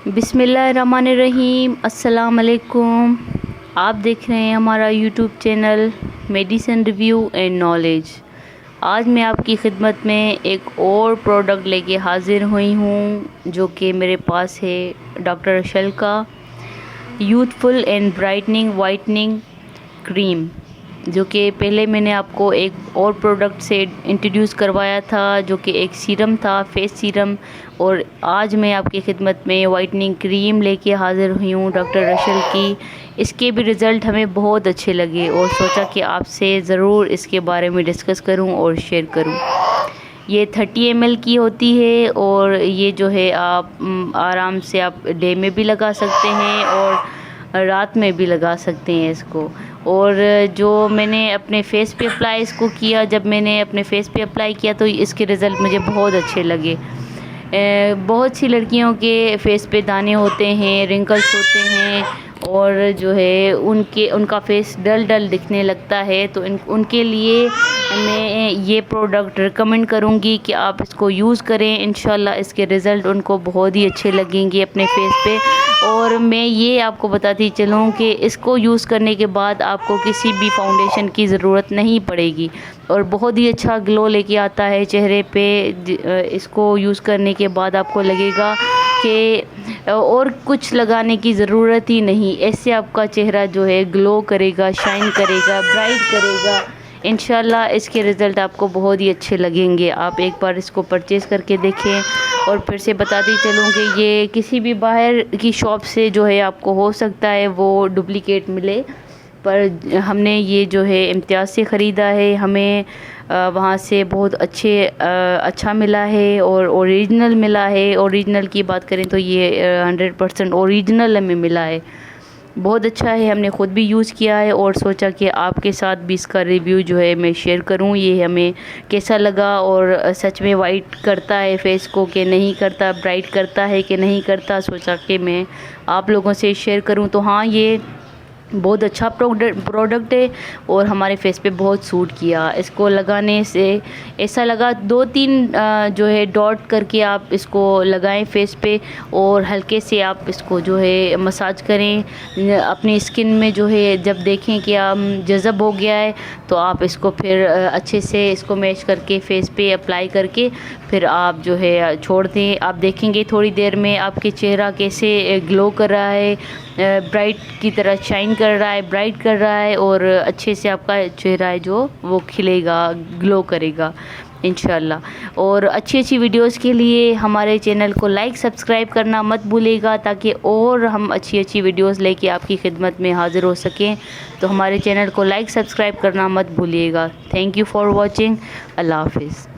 बिस्मिल्लाहिर्रहमानिर्रहीम। अस्सलाम वालेकुम। आप देख रहे हैं हमारा YouTube channel medicine review and knowledge. आज मैं आपकी खिदमत में एक और प्रोडक्ट लेके हाज़िर हुई हूँ जो कि मेरे पास है डॉक्टर अशल का youthful and brightening whitening cream, जो कि पहले मैंने आपको एक और प्रोडक्ट से इंट्रोड्यूस करवाया था जो कि एक सीरम था, फेस सीरम। और आज मैं आपकी खिदमत में वाइटनिंग क्रीम लेके हाज़िर हुई हूँ डॉक्टर अशल की। इसके भी रिज़ल्ट हमें बहुत अच्छे लगे और सोचा कि आपसे ज़रूर इसके बारे में डिस्कस करूँ और शेयर करूँ। ये 30 ml की होती है और ये जो है आप आराम से आप डे में भी लगा सकते हैं और रात में भी लगा सकते हैं इसको। और जो मैंने अपने फेस पे अप्लाई इसको किया, जब मैंने अपने फेस पे अप्लाई किया तो इसके रिज़ल्ट मुझे बहुत अच्छे लगे। बहुत सी लड़कियों के फेस पे दाने होते हैं, रिंकल्स होते हैं और जो है उनका फेस डल डल दिखने लगता है। तो उनके लिए मैं ये प्रोडक्ट रिकमेंड करूँगी कि आप इसको यूज़ करें। इंशाल्लाह इसके रिज़ल्ट उनको बहुत ही अच्छे लगेंगे अपने फेस पे। और मैं ये आपको बताती चलूँ कि इसको यूज़ करने के बाद आपको किसी भी फाउंडेशन की ज़रूरत नहीं पड़ेगी और बहुत ही अच्छा ग्लो लेके आता है चेहरे पे। इसको यूज़ करने के बाद आपको लगेगा कि और कुछ लगाने की ज़रूरत ही नहीं, ऐसे आपका चेहरा जो है ग्लो करेगा, शाइन करेगा, ब्राइट करेगा। इंशाल्लाह इसके रिज़ल्ट आपको बहुत ही अच्छे लगेंगे। आप एक बार इसको परचेज़ करके देखें। और फिर से बताती चलूँ कि ये किसी भी बाहर की शॉप से जो है आपको हो सकता है वो डुप्लीकेट मिले, पर हमने ये जो है इम्तियाज़ से ख़रीदा है। हमें वहाँ से बहुत अच्छा मिला है और ओरिजिनल मिला है। ओरिजिनल की बात करें तो ये 100% ओरिजिनल हमें मिला है। बहुत अच्छा है, हमने ख़ुद भी यूज़ किया है और सोचा कि आपके साथ भी इसका रिव्यू जो है मैं शेयर करूं, ये हमें कैसा लगा और सच में वाइट करता है फेस को कि नहीं करता, ब्राइट करता है कि नहीं करता। सोचा कि मैं आप लोगों से शेयर करूं। तो हाँ, ये बहुत अच्छा प्रोडक्ट है और हमारे फेस पे बहुत सूट किया। इसको लगाने से ऐसा लगा 2-3 जो है डॉट करके आप इसको लगाएं फेस पे और हल्के से आप इसको जो है मसाज करें अपनी स्किन में। जो है जब देखें कि आप जज़ब हो गया है तो आप इसको फिर अच्छे से इसको मैश करके फेस पे अप्लाई करके फिर आप जो है छोड़ दें। आप देखेंगे थोड़ी देर में आपके चेहरा कैसे ग्लो कर रहा है, ब्राइट की तरह शाइन कर रहा है, ब्राइट कर रहा है और अच्छे से आपका चेहरा है जो वो खिलेगा, ग्लो करेगा इंशाल्लाह। और अच्छी वीडियोस के लिए हमारे चैनल को लाइक सब्सक्राइब करना मत भूलिएगा, ताकि और हम अच्छी वीडियोस लेके आपकी खिदमत में हाज़िर हो सकें। तो हमारे चैनल को लाइक सब्सक्राइब करना मत भूलिएगा। Thank you for watching. अल्लाह हाफिज़।